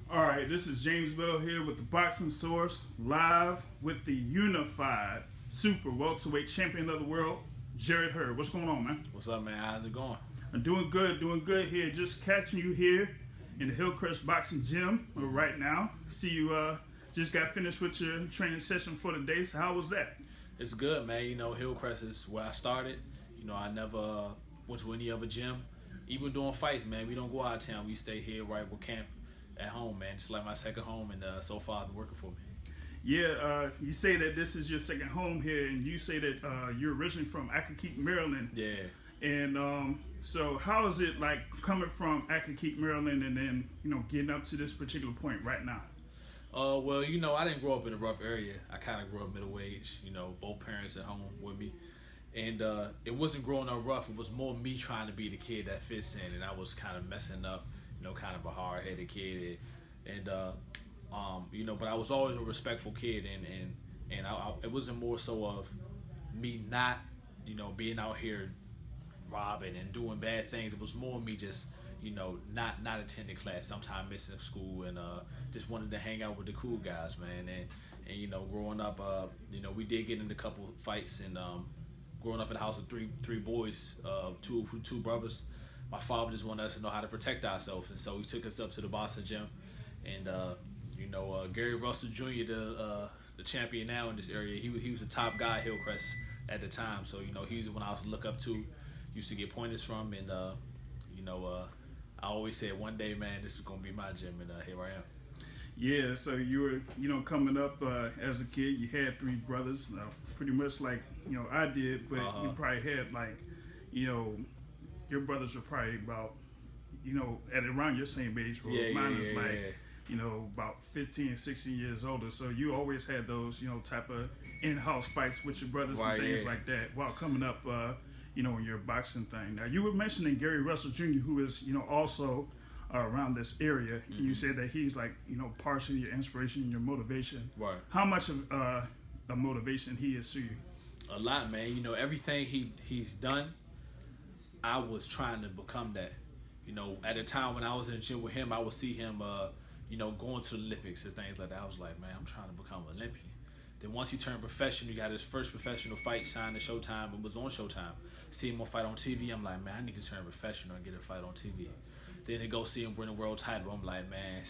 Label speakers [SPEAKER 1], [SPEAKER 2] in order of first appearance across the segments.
[SPEAKER 1] All right, this is James Bell here with the Boxing Source, live with the unified super welterweight champion of the world, Jarrett Hurd. What's going on, man?
[SPEAKER 2] What's up, man? How's it going?
[SPEAKER 1] I'm doing good here. Just catching you here in the Hillcrest Boxing Gym right now. See you just got finished with your training session for the day. So how was that?
[SPEAKER 2] It's good, man. You know, Hillcrest is where I started. You know, I never went to any other gym. Even doing fights, man, we don't go out of town. We stay here right with camp at home, man. It's like my second home, and so far it's working for me.
[SPEAKER 1] Yeah, you say that this is your second home here, and you say that you're originally from Accokeek, Maryland.
[SPEAKER 2] Yeah.
[SPEAKER 1] And so how is it like coming from Accokeek, Maryland, and then, getting up to this particular point right now?
[SPEAKER 2] Well, you know, I didn't grow up in a rough area. I kind of grew up middle age, you know, both parents at home with me. And it wasn't growing up rough. It was more me trying to be the kid that fits in, and I was kind of messing up, you know, kind of a hard-headed kid. And you know, but I was always a respectful kid, and it wasn't more so of me not, you know, being out here robbing and doing bad things. It was more me just, you know, not attending class, sometimes missing school, and just wanted to hang out with the cool guys, man. And you know, growing up, you know, we did get in a couple fights, and growing up in a house with three boys, two brothers. My father just wanted us to know how to protect ourselves, and so he took us up to the Boston gym, and you know, Gary Russell Jr., the champion now in this area, he was the top guy at Hillcrest at the time. So you know, he was the one I was to look up to, used to get pointers from, and you know, I always said one day, man, this is gonna be my gym, and here I am.
[SPEAKER 1] Yeah, so you were, coming up as a kid, you had three brothers, pretty much like, I did, but you probably had like, your brothers were probably about, at around your same age. Mine was like, about 15, 16 years older. So you always had those, type of in-house fights with your brothers and things like that while coming up, in your boxing thing. Now, you were mentioning Gary Russell Jr., who is, also around this area. Mm-hmm. You said that he's like, partially your inspiration and your motivation.
[SPEAKER 2] Right.
[SPEAKER 1] How much of a motivation he is to you?
[SPEAKER 2] A lot, man. You know, everything he's done, I was trying to become that. You know, at the time when I was in the gym with him, I would see him, going to the Olympics and things like that. I was like, man, I'm trying to become an Olympian. Then once he turned professional, he got his first professional fight signed to Showtime. It was on Showtime. See him on fight on TV. I'm like, man, I need to turn professional and get a fight on TV. Then to go see him win a world title, I'm like, man,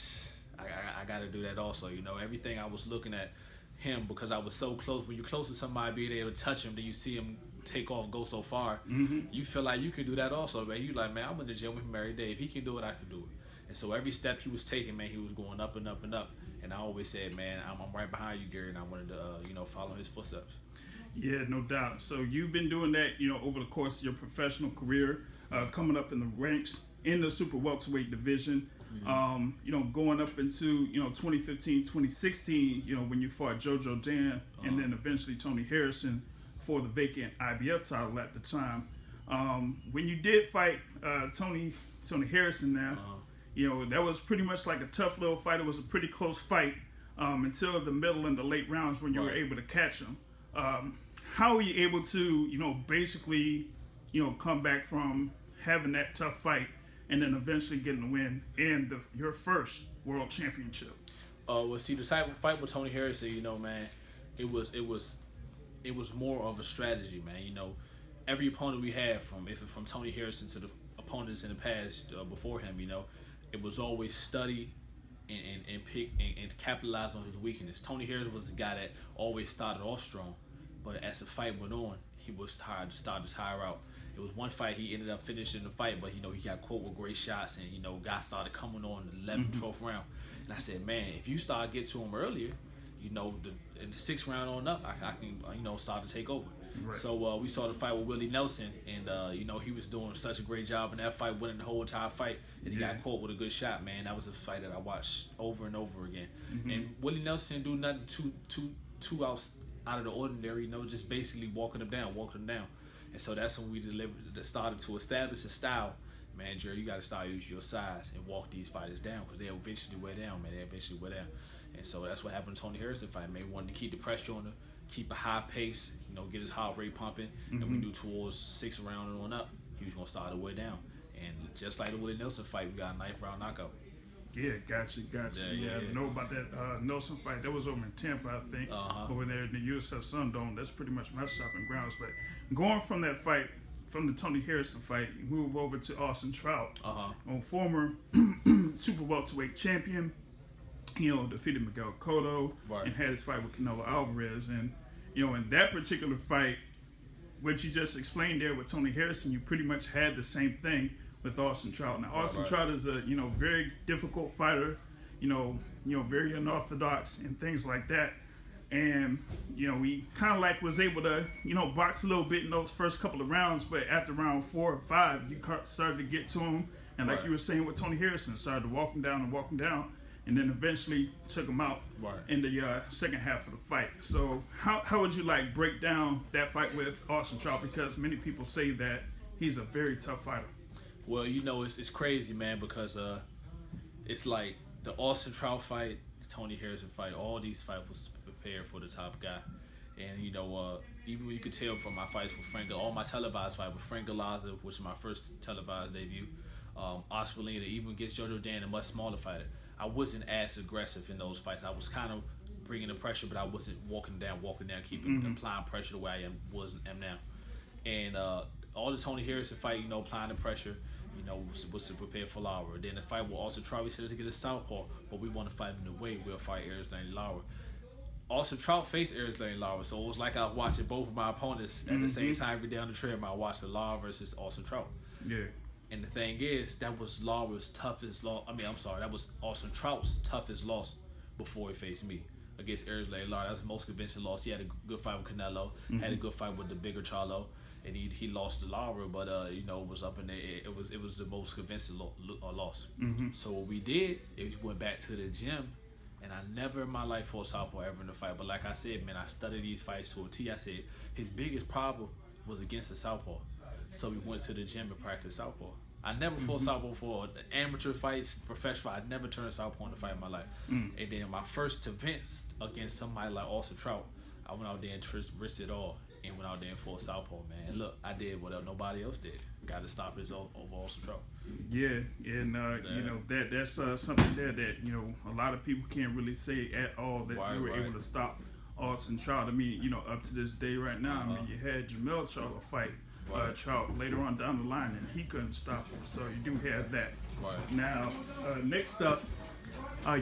[SPEAKER 2] I got to do that also. You know, everything I was looking at him, because I was so close. When you're close to somebody, being able to touch him, then you see him take off, go so far. Mm-hmm. You feel like you can do that also, man. You like, man, I'm in the gym with him every day. If he can do it, I can do it. And so every step he was taking, man, he was going up and up and up. And I always said, man, I'm right behind you, Gary, and I wanted to, follow his footsteps.
[SPEAKER 1] Yeah, no doubt. So you've been doing that, over the course of your professional career, coming up in the ranks in the super welterweight division. Mm-hmm. Going up into 2015, 2016, when you fought JoJo Dan and then eventually Tony Harrison for the vacant IBF title at the time. When you did fight Tony Harrison now, that was pretty much like a tough little fight. It was a pretty close fight until the middle and the late rounds when you were able to catch him. How were you able to, basically, come back from having that tough fight and then eventually getting the win and your first world championship?
[SPEAKER 2] Well, see, the type of fight with Tony Harrison, man, it was more of a strategy, man. Every opponent we had, from Tony Harrison to the opponents in the past before him, it was always study and pick and capitalize on his weakness. Tony Harrison was the guy that always started off strong, but as the fight went on, he was tired to start his high route. It was one fight he ended up finishing the fight, but he got caught with great shots, and guys started coming on in the 11th, 12th round. And I said, man, if you start getting to him earlier, in the 6th round on up, I can start to take over. Right. So we saw the fight with Willie Nelson, and he was doing such a great job in that fight, winning the whole entire fight, and he got caught with a good shot, man. That was a fight that I watched over and over again. Mm-hmm. And Willie Nelson didn't do nothing too out of the ordinary, just basically walking him down. And so that's when we started to establish a style. Man, Jerry, you got to start using your size and walk these fighters down, because they'll eventually wear down, man. And so that's what happened to Tony Harrison fight, man. He wanted to keep the pressure on him, keep a high pace, get his heart rate pumping. Mm-hmm. And we knew towards 6th round and on up, he was going to start to wear down. And just like the Willie Nelson fight, we got a 9th round knockout.
[SPEAKER 1] Yeah, gotcha. Yeah, I know about that Nelson fight. That was over in Tampa, I think. Over there in the USF Sundome. That's pretty much my stopping grounds. But going from that fight, from the Tony Harrison fight, move over to Austin Trout, former super welterweight champion. Defeated Miguel Cotto and had his fight with Canelo Alvarez. And, in that particular fight, what you just explained there with Tony Harrison, you pretty much had the same thing with Austin Trout. Now, Austin Trout is a, very difficult fighter, very unorthodox and things like that. And, he kind of like was able to, box a little bit in those first couple of rounds, but after round 4 or 5, you started to get to him. And like you were saying with Tony Harrison, started to walk him down, and then eventually took him out in the second half of the fight. So how would you break down that fight with Austin Trout? Because many people say that he's a very tough fighter.
[SPEAKER 2] Well, it's crazy, man, because it's like the Austin Trout fight, the Tony Harrison fight, all these fights was prepared for the top guy. And, even you could tell from my fights with Frank, all my televised fight with Frank Galaza, which is my first televised debut, Oscar Lena, even against Jojo Dan, a much smaller fighter. I wasn't as aggressive in those fights. I was kind of bringing the pressure, but I wasn't walking down, keeping applying pressure the way I am now. And all the Tony Harrison fight, applying the pressure, was to prepare for Lara. Then the fight with Austin Trout, we said to get a southpaw, but we want to fight in the way. We'll fight Arizona Lara. Austin Trout faced Arizona Lara, so it was like I was watching both of my opponents at the same time every day on the trail. I watched the Lara versus Austin Trout.
[SPEAKER 1] Yeah.
[SPEAKER 2] And the thing is, that was Lara's toughest loss. That was Austin Trout's toughest loss before he faced me against Arizona Lara. That was the most convincing loss. He had a good fight with Canelo, had a good fight with the bigger Charlo, and he lost to Lara, but it was up in there. It was the most convincing loss. So what we did is we went back to the gym, and I never in my life fought southpaw ever in a fight. But like I said, man, I studied these fights to a T. I said his biggest problem was against the southpaw. So we went to the gym and practiced southpaw. I never fought southpaw for amateur fights, professional. I never turned southpaw in a fight in my life. And then my first events against somebody like Austin Trout, I went out there and risked it all and went out there and fought southpaw, man. And look, I did what nobody else did. Got to stop his over Austin Trout.
[SPEAKER 1] Yeah, and that's something there that a lot of people can't really say at all that you were able to stop Austin Trout. Up to this day right now, you had Jamel Charlo fight Trout later on down the line, and he couldn't stop him. So you do have that. Now, next up,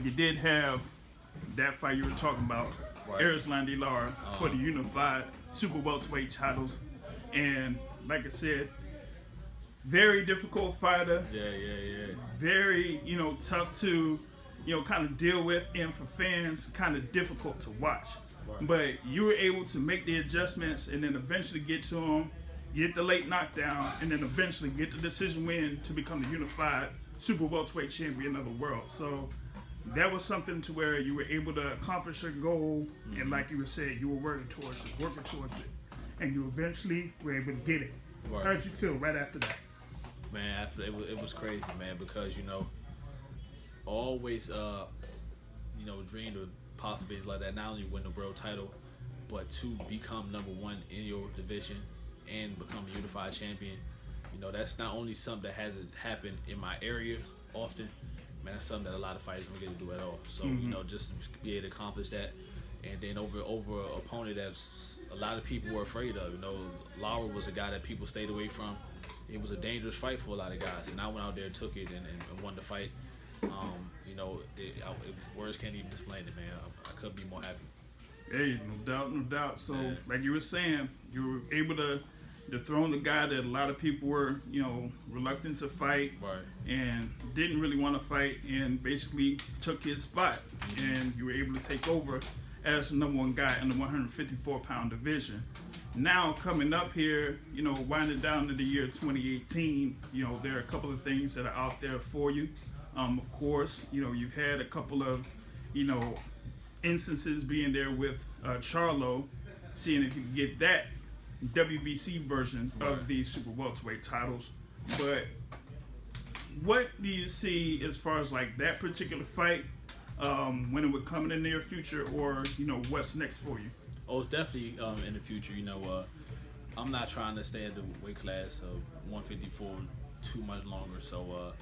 [SPEAKER 1] you did have that fight you were talking about, Arizona Lara for the unified super welterweight titles, and like I said, very difficult fighter.
[SPEAKER 2] Yeah.
[SPEAKER 1] Very, tough to, kind of deal with, and for fans, kind of difficult to watch. But you were able to make the adjustments and then eventually get to him, get the late knockdown, and then eventually get the decision win to become the unified super welterweight champion of the world. So that was something to where you were able to accomplish your goal, and like you were saying, you were working towards it, and you eventually were able to get it. How did you feel right after that?
[SPEAKER 2] Man, after it was crazy, man, because always dreamed of possibilities like that. Not only win the world title, but to become number one in your division and become a unified champion. That's not only something that hasn't happened in my area often, man, that's something that a lot of fighters don't get to do at all. So, just to be able to accomplish that, and then over an opponent that a lot of people were afraid of. Lara was a guy that people stayed away from. It was a dangerous fight for a lot of guys, and I went out there, took it, and won the fight. Words can't even explain it, man. I couldn't be more happy.
[SPEAKER 1] Hey, no doubt. So, like you were saying, you were able to dethrone the guy that a lot of people were, reluctant to fight, and didn't really want to fight, and basically took his spot, and you were able to take over as the number one guy in the 154-pound division. Now, coming up here, winding down to the year 2018, there are a couple of things that are out there for you. Of course, you've had a couple of, instances being there with Charlo, seeing if you can get that WBC version of the super welterweight titles. But what do you see as far as that particular fight, when it would come in the near future, or what's next for you?
[SPEAKER 2] Oh, it's definitely in the future. I'm not trying to stay at the weight class of 154 too much longer. So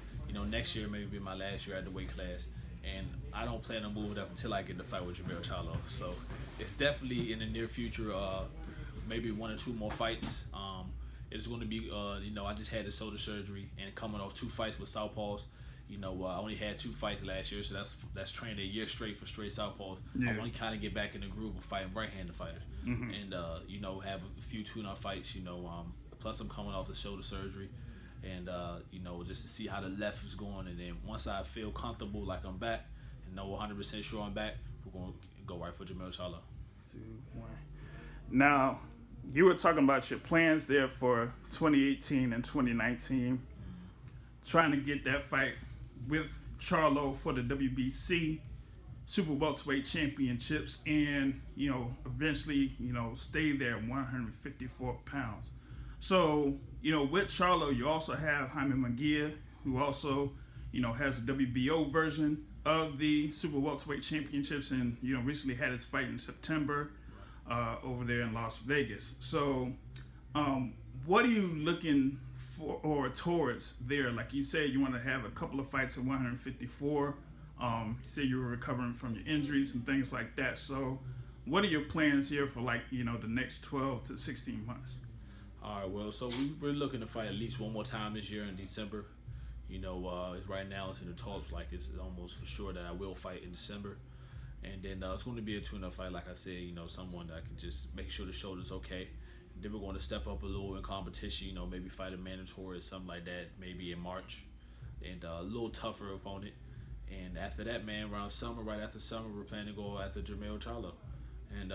[SPEAKER 2] next year maybe be my last year at the weight class, and I don't plan on moving up until I get the fight with Jamel Charlo. So it's definitely in the near future. Maybe 1 or 2 more fights. It's going to be, I just had the shoulder surgery and coming off 2 fights with southpaws. I only had 2 fights last year, so that's trained a year straight for straight southpaws.
[SPEAKER 1] Yeah.
[SPEAKER 2] I want to kind of get back in the groove of fighting right-handed fighters, and have a few tune-up fights. Plus I'm coming off the shoulder surgery, and just to see how the left is going, and then once I feel comfortable, like I'm back, and know 100% sure I'm back, we're going to go right for Jamel Charlo.
[SPEAKER 1] 2, 1. Now, you were talking about your plans there for 2018 and 2019, trying to get that fight with Charlo for the WBC Super Welterweight Championships, and eventually stay there at 154 pounds. So with Charlo, you also have Jaime Munguia, who also has the WBO version of the Super Welterweight Championships, and recently had his fight in September over there in Las Vegas. So what are you looking for or towards there? Like you said, you want to have a couple of fights at 154. You said you were recovering from your injuries and things like that. So what are your plans here for the next 12 to 16 months?
[SPEAKER 2] All right, well, so we're looking to fight at least one more time this year in December. Right now it's in the talks, like it's almost for sure that I will fight in December. And then it's going to be a tune-up fight, like I said, someone that can just make sure the shoulder's okay. And then we're going to step up a little in competition, maybe fight a mandatory or something like that, maybe in March. And a little tougher opponent. And after that, man, right after summer, we're planning to go after Jamel Charlo. And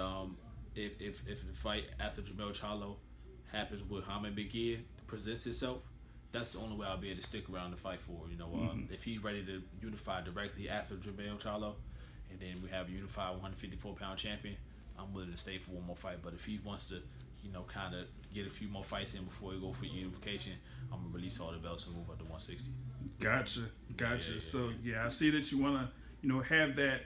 [SPEAKER 2] if the fight after Jamel Charlo happens with Jaime Munguia, presents itself, that's the only way I'll be able to stick around to fight for. If he's ready to unify directly after Jamel Charlo, and then we have a unified 154-pound champion, I'm willing to stay for one more fight. But if he wants to, kind of get a few more fights in before we go for unification, I'm going to release all the belts and move up to 160.
[SPEAKER 1] Gotcha.
[SPEAKER 2] Yeah.
[SPEAKER 1] So, I see that you want to, have that,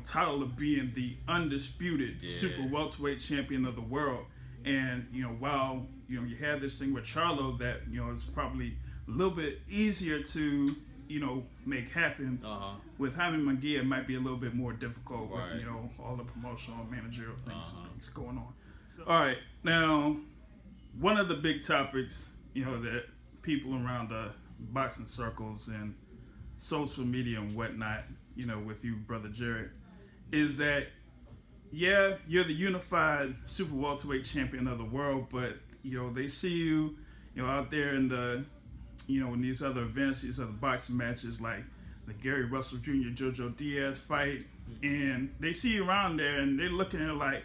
[SPEAKER 1] title of being the undisputed super welterweight champion of the world. And, while, you have this thing with Charlo that, is probably a little bit easier to, make happen. With Jaime Munguia, it might be a little bit more difficult with, all the promotional and managerial things going on. So, all right. Now, one of the big topics, that people around the boxing circles and social media and whatnot, with you, Brother Jarrett, is that, you're the unified super welterweight champion of the world, but, they see you, out there in the, in these other events, these other boxing matches, like the Gary Russell Jr. Jojo Diaz fight, and they see you around there, and they're looking at it like,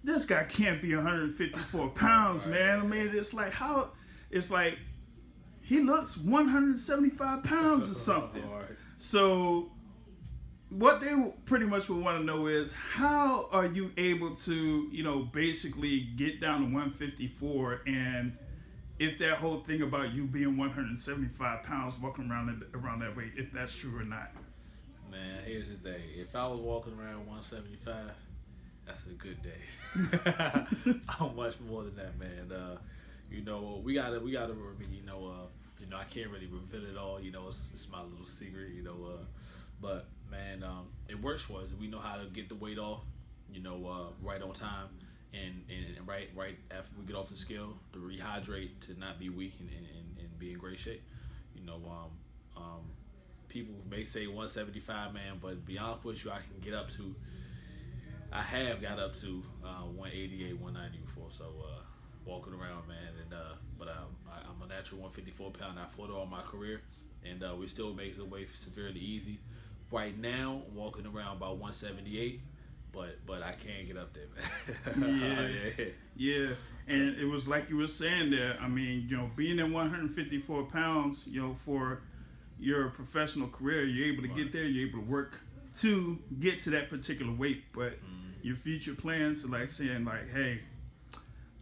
[SPEAKER 1] this guy can't be 154 pounds, man. I mean, it's like he looks 175 pounds or something. So what they pretty much would want to know is, how are you able to, basically get down to 154, and if that whole thing about you being 175 pounds walking around that weight, if that's true or not?
[SPEAKER 2] Man, here's the thing. If I was walking around 175, that's a good day. I'm much more than that, man. We gotta remember, I can't really reveal it all. It's my little secret. But man, it works for us. We know how to get the weight off. Right on time, and right after we get off the scale, to rehydrate, to not be weak and be in great shape. People may say 175, man, but to be honest with you, I have got up to 188, 190 before. So walking around, man, and but I'm a natural 154 pound. I fought all my career, and we still make the way severely easy. Right now, I'm walking around about 178, but I can't get up there, man.
[SPEAKER 1] Yeah. And it was like you were saying there. I mean, being at 154 pounds, for your professional career, you're able to get there. You're able to work to get to that particular weight, but your future plans are like saying, like, hey,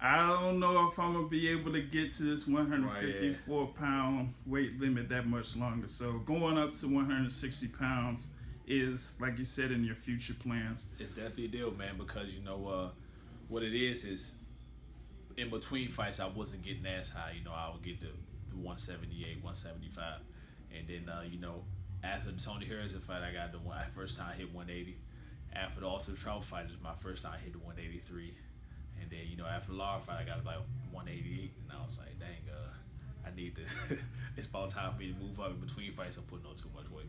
[SPEAKER 1] I don't know if I'm gonna be able to get to this 154 pound weight limit that much longer. So going up to 160 pounds is, like you said, in your future plans.
[SPEAKER 2] It's definitely a deal, man, because what it is in between fights I wasn't getting as high. I would get to the 178, 175, and then after the Tony Harrison fight, I got I first time I hit 180. After the Austin Trout fight, is my first time I hit the 183, and then after the Lara fight, I got about 188, and I was like, dang, I need to. It's about time for me to move up in between fights and putting on too much weight.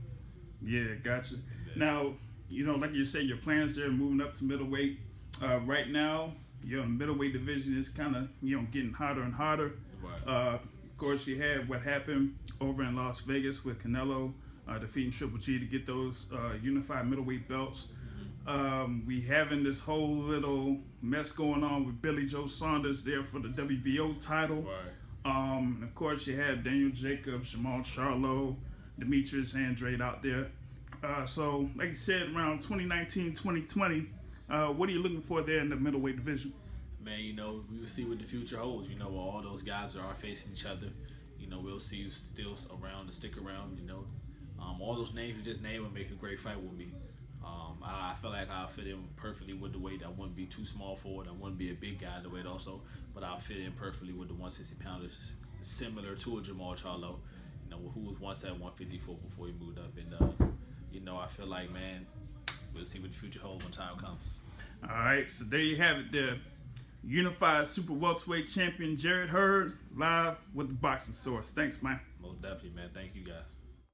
[SPEAKER 1] Yeah, gotcha. Now, like you said, your plans there moving up to middleweight. Right now, your middleweight division is kind of getting hotter and hotter.
[SPEAKER 2] Right.
[SPEAKER 1] Of course, you had what happened over in Las Vegas with Canelo defeating Triple G to get those unified middleweight belts. We having this whole little mess going on with Billy Joe Saunders there for the WBO title.
[SPEAKER 2] Right.
[SPEAKER 1] Of course, you had Daniel Jacobs, Jamal Charlo, Demetrius Andrade out there. So, like you said, around 2019, 2020, what are you looking for there in the middleweight division?
[SPEAKER 2] Man, we will see what the future holds. All those guys are facing each other. We'll see who's still around to stick around. All those names you just named would make a great fight with me. I feel like I'll fit in perfectly with the weight. I wouldn't be too small for it. I wouldn't be a big guy at the weight also, but I'll fit in perfectly with the 160-pounders, similar to a Jamal Charlo, who was once at 154 before he moved up. And, I feel like, man, we'll see what the future holds when time comes.
[SPEAKER 1] All right, so there you have it there. Unified Super Welterweight Champion Jarrett Hurd, live with the Boxing Source. Thanks, man.
[SPEAKER 2] Most definitely, man. Thank you, guys.